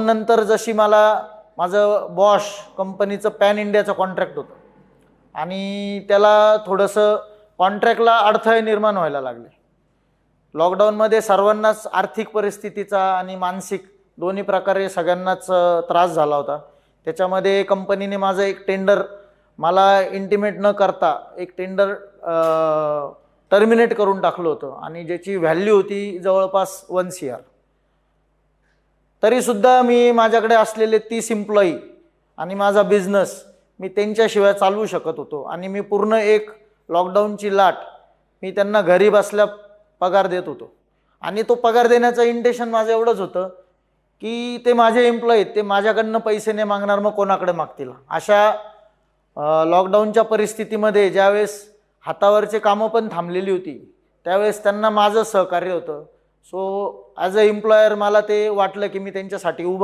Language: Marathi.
नंतर जशी मला माझं बॉश कंपनीचं पॅन इंडियाचं कॉन्ट्रॅक्ट होतं आणि त्याला थोडंसं कॉन्ट्रॅक्टला अडथळे निर्माण व्हायला लागले. लॉकडाऊनमध्ये सर्वांनाच आर्थिक परिस्थितीचा आणि मानसिक दोन्ही प्रकारे सगळ्यांनाच त्रास झाला होता. त्याच्यामध्ये कंपनीने माझं एक टेंडर मला इंटिमेट न करता एक टेंडर टर्मिनेट करून टाकलं होतं आणि ज्याची व्हॅल्यू होती जवळपास 1 CR. तरीसुद्धा मी माझ्याकडे असलेले 30 एम्प्लॉई आणि माझा बिझनेस मी त्यांच्याशिवाय चालवू शकत होतो आणि मी पूर्ण एक लॉकडाऊनची लाट मी त्यांना घरी बसल्या पगार देत होतो. आणि तो पगार देण्याचं इंटेन्शन माझं एवढंच होतं की ते माझे एम्प्लॉई आहेत, ते माझ्याकडनं पैसे नाही मागणार, मग कोणाकडे मागतील. अशा लॉकडाऊनच्या परिस्थितीमध्ये ज्यावेळेस हातावरचे कामं पण थांबलेली होती त्यावेळेस त्यांना माझं सहकार्य होतं. सो ॲज अ एम्प्लॉयर मला ते वाटलं की मी त्यांच्यासाठी उभं